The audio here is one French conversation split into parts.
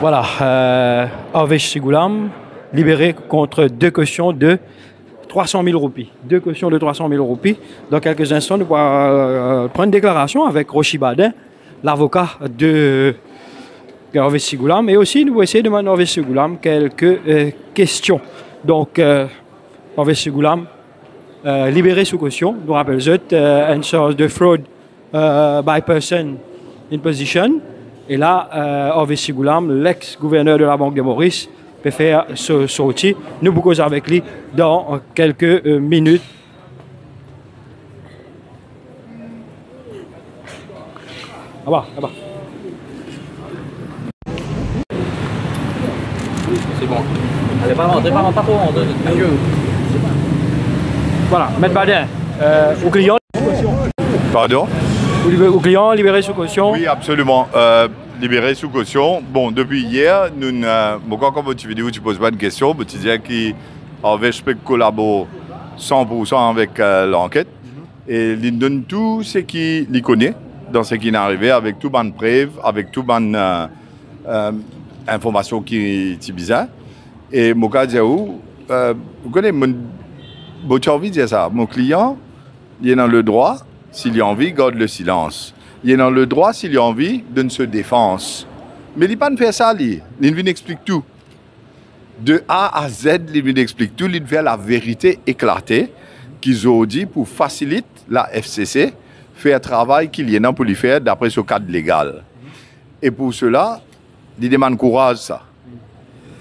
Voilà, Harvey Sigoulam, libéré contre deux cautions de 300 000 roupies. Deux cautions de 300 000 roupies. Dans quelques instants, nous allons prendre une déclaration avec Rochi Badin, l'avocat de Harvey Sigoulam. Et aussi, nous allons essayer de demander à Harvey Sigoulam quelques questions. Donc, Harvey Sigoulam, libéré sous caution, nous rappelle une sorte de fraud by person in position. Et là, Harvey Sigoulam, l'ex-gouverneur de la Banque de Maurice, peut faire ce sortie. Nous allons causer avec lui dans quelques minutes. Là-bas, là-bas. C'est bon. Allez, pas trop rentrer. Voilà, Maître Badin, au client. Pardon? Au client, libéré sous caution. Oui, absolument. Libéré sous caution. Bon, depuis hier, nous, comme tu vidéo, tu poses pas de questions, mais tu disais qu'Harvey peut collaborer 100% avec l'enquête. Et il donne tout ce qu'il connaît dans ce qui est arrivé, avec tout bonne preuve, avec tout bonne information qui est bizarre. Et mon cas, vous connaissez, j'ai envie de dire ça. Mon client, il est dans le droit. S'il a envie, garde le silence. Il est dans le droit, s'il a envie, donne se défense. Mais il ne pas faire ça, il vient explique tout. De A à Z, il vient explique tout, il fait la vérité éclatée qu'ils ont dit pour faciliter la FCC faire un travail qu'il y a pour lui faire d'après ce cadre légal. Et pour cela, il demande courage, ça.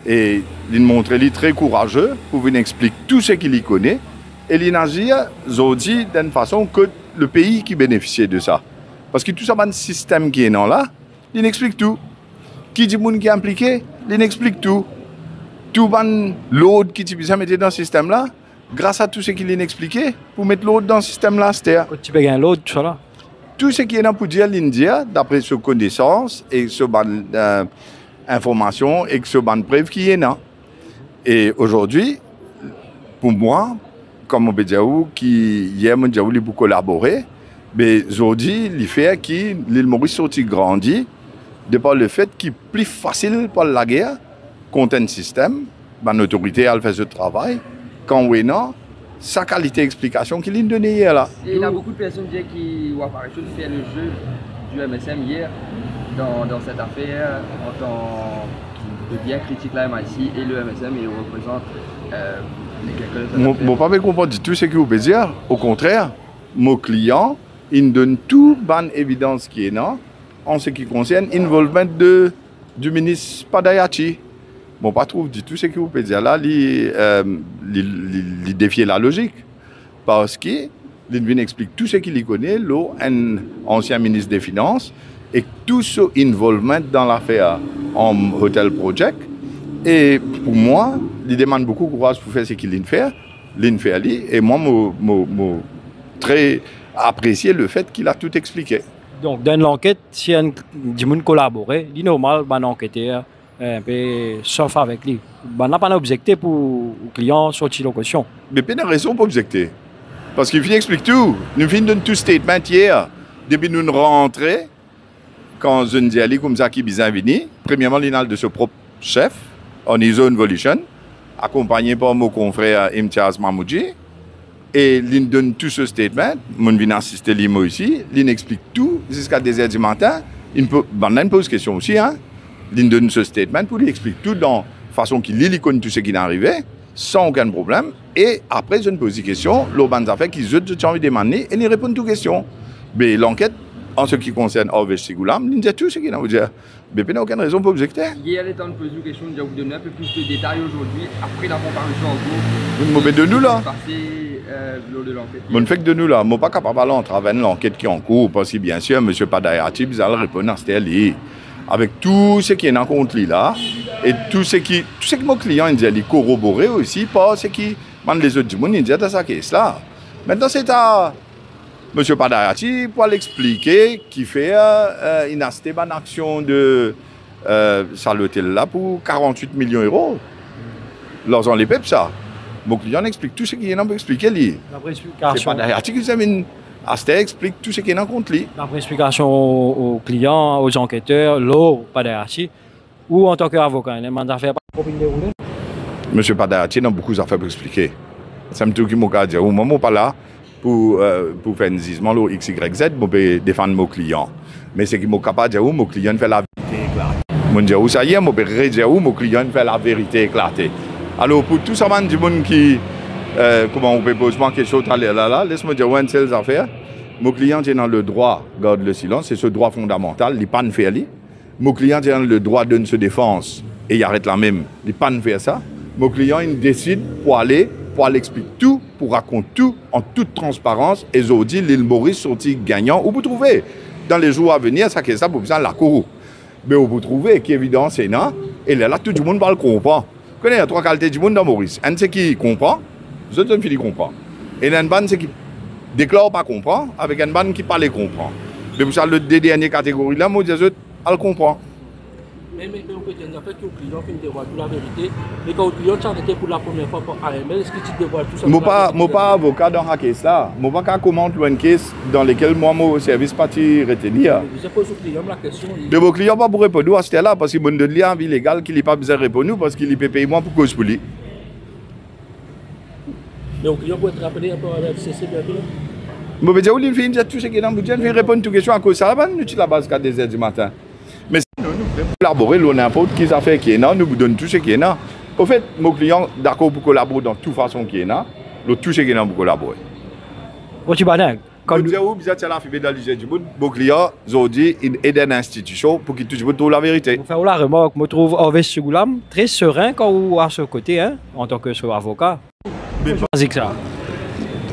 Et il montre qu'il est très courageux pour venir expliquer tout ce qu'il y connaît. Et il agit, dit d'une façon que le pays qui bénéficie de ça. Parce que tout ça, un système qui est là, il explique tout. Qui dit monde qui est impliqué, il explique tout. Tout l'autre qui est mettre dans ce système-là, grâce à tout ce qu'il a expliqué, pour mettre l'autre dans ce système-là, c'est tu peux gagner l'autre, ça là. Tout ce qui est là pour dire l'India, d'après ses connaissances et ses informations et ses preuves qui est là. Et aujourd'hui, pour moi, comme on peut dire, qui hier, on dit pour collaborer, mais aujourd'hui, il fait que l'île Maurice sorti grandi de par le fait qu'il est plus facile pour la guerre contre un système, l'autorité a fait ce travail, quand on a sa qualité d'explication qu'il a donnée hier là. Et il y a beaucoup de personnes qui ont apparu faire le jeu du MSM hier dans cette affaire en tant que bien critique la MIC et le MSM et représente Mon papa comprend tout ce que vous pouvez dire. Au contraire, mon client, il donne toute bonne évidence qui est là en ce qui concerne l'involvement du ministre Padayachi. Mon pas trouve dit tout ce que vous pouvez dire là, il défie la logique. Parce qu'il vient expliquer tout ce qu'il connaît, un ancien ministre des Finances, et tout ce involvement dans l'affaire en Hotel Project. Et pour moi, il demande beaucoup de courage pour faire ce qu'il fait. Et moi, je très apprécié le fait qu'il a tout expliqué. Donc, dans l'enquête, si un monde collabore, il est normal qu'un enquêteur un peu sauf avec lui. On n'a pas objecté pour le client sortir de caution. Mais pas de raison pour objecter. Parce qu'il explique tout. Nous finissons tout statement hier. Depuis nous rentrons, quand je dis à lui comme ça qui est venu, premièrement, il a de son propre chef, en ISO Evolution, accompagné par mon confrère Imtiaz Mahmoudji. Et il donne tout ce statement. Je viens assister lui ici. Il explique tout jusqu'à 2h du matin. Il pose question aussi. Hein? Il donne ce statement pour lui expliquer tout dans la façon qu'il connaît tout ce qui est arrivé, sans aucun problème. Et après, je pose des questions. L'autre affaire qui ont envie de demander et il répond à toutes les questions. Mais l'enquête, en ce qui concerne Harvey Sigoulam, il dit tout ce qu'il a à dire. Mais il n'y a aucune raison pour objecter. Hier, il est temps de poser une question, de vous donner un peu plus de détails aujourd'hui, après la comparution en cours. Vous me mettez de nous là? Lors de l'enquête. Vous ne faites que de nous là. Je ne suis pas capable d'aller en travers de l'enquête qui est en cours, parce que bien sûr, M. Padayati, vous allez répondre à ce télé. Avec tout ce qui est en compte là, et tout ce que mon client dit corroboré aussi par ce qui les autres du monde disent dans sa caisse là. Maintenant, c'est à M. Padayati pour l'expliquer qui fait une action de l'hôtel là pour 48 millions d'euros. Lorsqu'on les paie ça. Mon client explique tout ce qu'il a pour expliquer lui. C'est Padayati qui examine. Asté explique tout ce qui est dans le compte. D'après explication aux clients, aux enquêteurs, l'eau, Padayati, ou en tant qu'avocat, les affaires pas Monsieur Padayati a beaucoup d'affaires pour expliquer. Ça me trouve qu'il m'a dit, moi, je ne suis pas là pour faire un jugement au XYZ, pour défendre mon client. Mais c'est qu'il m'a capable de dire, mon client fait la vérité éclatée. Je dis, ça y est, je peux dire, mon client fait la vérité éclatée. Alors, pour tout ça, du monde qui, comment on peut poser quelque chose là, laisse-moi dire, une seule affaire. Mon client est dans le droit, garde le silence, c'est ce droit fondamental, il n'est pas de faire. Mon client est dans le droit de se défendre et il arrête la même. Il n'est pas de faire ça. Mon client, il décide pour aller expliquer tout, pour raconter tout en toute transparence. Et aujourd'hui, l'île Maurice sorti gagnant. Où vous trouvez, dans les jours à venir, ça qui ça pour besoin de la cour. Mais où vous trouvez, qui est évident, c'est non. Et là, tout le monde va le comprendre. Vous connaissez, il y a trois qualités du monde dans Maurice. Un, c'est qui comprend, les autres, c'est qui comprend. Et un ban, c'est qui déclare pas comprendre, avec un ban qui parle et comprend. Mais pour ça, les deux dernières catégories là, moi, je dis, elle comprend. Mais on peut dire en fait que le client fait dévoile toute la vérité. Mais quand le client s'arrête pour la première fois pour AML, est-ce que tu dévoiles tout ça? Je ne suis pas avocat dans ce cas-là. Je ne peux pas commenter un cas dans lequel moi, mon service parti retenir. Je pose au client la question. De vos clients pas pour répondre à ce là parce qu'il me donne lien illégal qu'il n'a pas besoin de répondre parce qu'il peut payer moi pour cause pour lui. Mais le client peut être rappelé un peu à la FCC bientôt? Je vais dire, il fait tout ce qui est dans le budget, il fait répondre à toutes les questions à cause de ça. Nous utilisons la base à 2h du matin. Mais sinon, nous voulons collaborer, n'importe qui a fait qui est là, nous vous donnons tout ce qui est là. Au fait, mon client d'accord pour collaborer dans toute façon qui est là, tout ce qui est là pour collaborer. Rochi Badin, quand vous êtes à la fille dans l'usage du monde, mon client, aujourd'hui, il est dans une institution pour qu'il touche tout la vérité. Vous faites la remarque, je trouve Orves Sugoulam très serein quand vous êtes à ce côté, hein, en tant qu'avocat. Vas-y que ça.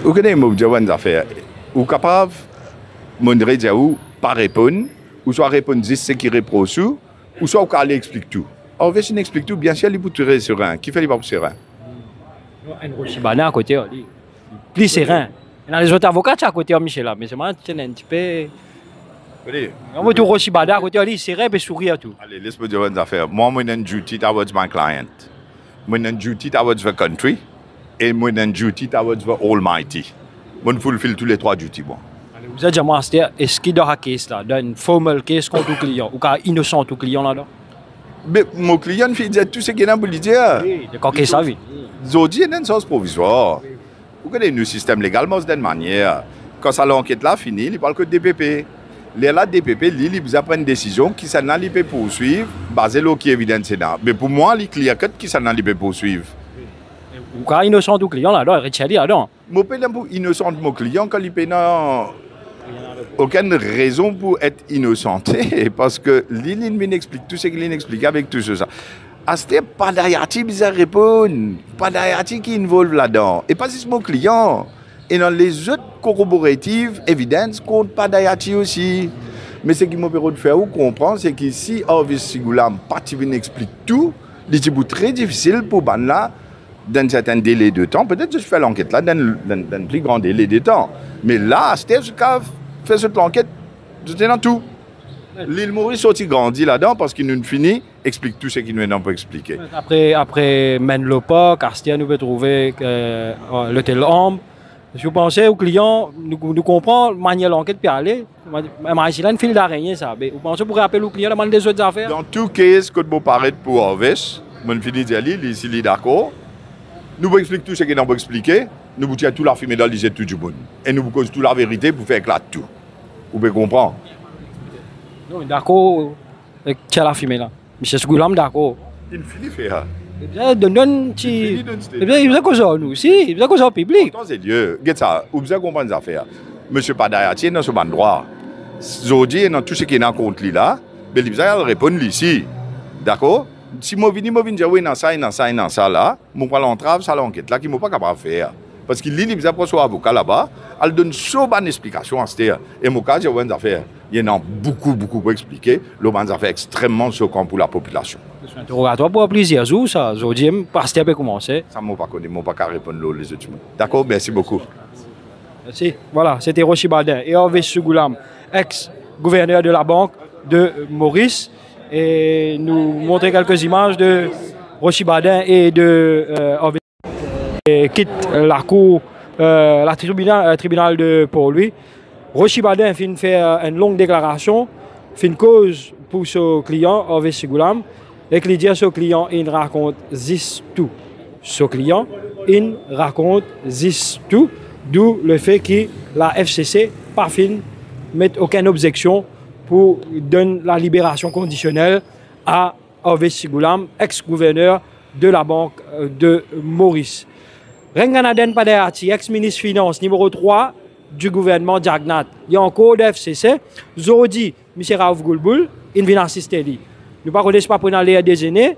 Vous connaissez, moi, je une affaire. Vous êtes capable, mon dire, pas répondre, ou soit répondre 10 ce qui reproche, ou soit vous allez expliquer tout. Orves, il explique tout, bien sûr, il peut être serein. Qui fait les pas serein? Un Rochi Badin à côté, plus serein. Il y a les autres avocats à côté, Michel, mais c'est moi, un petit peu. Allez. On va tout Rochi Badin à côté, il serein et sourire tout. Allez, laisse-moi dire une affaire. Moi, je suis un duty towards my client. Je suis un duty towards the country. Et je suis un duty towards the Almighty. Je fulfill tous les trois duties. Bon. Vous êtes jamais acheté, est-ce qu'il y a un case là, une formal case contre le client, ou qu'il innocent tout client là-dedans? Mais mon client fait dire tout ce qu'il a pour lui dire. Oui, de quand qu'il savait. Aujourd'hui, il y a une source provisoire. Vous connaissez le système légal, mais d'une manière. Quand ça l'enquête là finit, il parle que de DPP. Les DPP, il prend une décision qui s'en a peut poursuivre, basée sur ce qui est évident. Mais pour moi, les clients qui s'en a peut poursuivre. Ou quand innocent tout client là-dedans, il retient là-dedans. Moi, je suis innocent de mon client quand il n'a aucune raison pour être innocenté, parce que l'île explique tout ce qu'il explique avec tout ça. C'était pas d'ayati bizarre répondre, pas d'ayati qui involve là-dedans. Et pas juste mon client. Et dans les autres corroboratives, évidence, compte pas d'ayati aussi. Mais ce qui m'a permis de faire ou comprendre, c'est que si Orves Sugoulam explique tout, c'est très difficile pour là dans un certain délai de temps. Peut-être que je fais l'enquête là dans un plus grand délai de temps. Mais là, c'était jusqu'à faire cette enquête, c'était dans tout. L'île Maurice sorti grandi là-dedans parce qu'il nous finit, explique tout ce qu'il nous pas expliquer. Après Menlopa, Castien, nous peut trouver l'hôtel Ambre. Je pensais au client, nous comprend manière l'enquête puis aller. Mais c'est là une file d'araignée ça. Vous pensez pour rappeler au client la manière des autres affaires? Dans tout cas, ce que vous parlez pour Orves, mon fini de dire ici il est d'accord. Nous vous expliquer tout ce qu'il n'a pas expliqué. Nous vous tirons tout la fumée dans les tout du monde. Et nous vous causons toute la vérité pour faire éclater tout. Vous pouvez comprendre? Non, d'accord, tu as la fumée là. Monsieur Sugoulam, d'accord. Il finit de faire. Il faisait cause nous aussi, il faisait cause au public. Pourtant, c'est Dieu. Regarde ça, vous avez compris les affaires. Monsieur Padayati est dans ce bon droit. Aujourd'hui, dans tout ce qui est dans le compte là, mais il va répondre ici. D'accord? Si je viens dire oui, dans ça, là, je vais l'entrave, ça l'enquête là, qui ne pas capable de faire. Parce qu'il lit, il a son avocat là-bas, elle donne so bonne explication à cette. Et mon cas, j'ai une affaire. Il y en a beaucoup pour expliquer. Le bon affaire extrêmement choquant pour la population. C'est un interrogatoire pour plusieurs jours, ça. Aujourd'hui, parce qu'il a commencé. Ça ne m'a pas connu, je ne pas répondre les autres. D'accord, merci beaucoup. Merci. Voilà, c'était Rochi Badin et Orves Sugoulam, ex-gouverneur de la Banque de Maurice. Et nous montrer quelques images de Rochi Badin et de Orves qui quitte la cour, la tribunal de Port-Louis. Rochi Badin fait une longue déclaration, fait une cause pour ce client, Orves Sugoulam. Et qu'il dit à ce client, il raconte tout. Ce client, il raconte tout. D'où le fait que la FCC, par fin, met aucune objection pour donner la libération conditionnelle à Ovais Sigoulam, ex-gouverneur de la Banque de Maurice. Renganaden Padeati, ex-ministre Finance, numéro 3 du gouvernement Diagnat. Il y a encore de FCC. Zodi, M. Raouf Goulboul, il vient assister. Nous ne connaissons pas pendant les déjeuner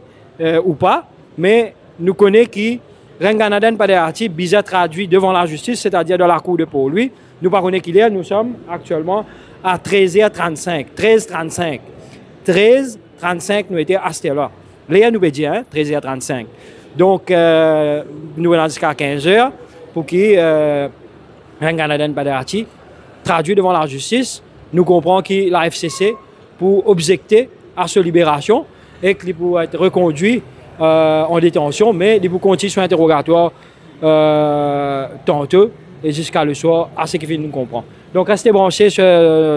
ou pas, mais nous connaissons que Renganaden Padeati, bizarre traduit devant la justice, c'est-à-dire dans la cour de pour lui. Nous ne connaissons pas qu'il est, nous sommes actuellement à 13h35. 13h35. 13h35, nous étions à cette heure-là. Là, nous dire, hein, 13h35. Donc, nous allons jusqu'à 15h pour que Renganaden Padeati traduit devant la justice. Nous comprenons que la FCC, pour objecter à sa libération, et qu'il peut être reconduit en détention, mais il peut continuer son interrogatoire tantôt et jusqu'à le soir, à ce qu'il nous comprend. Donc, restez branchés sur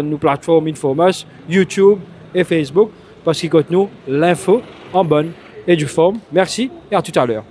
nos plateformes Infomos, YouTube et Facebook, parce qu'il contient nous l'info en bonne et due forme. Merci et à tout à l'heure.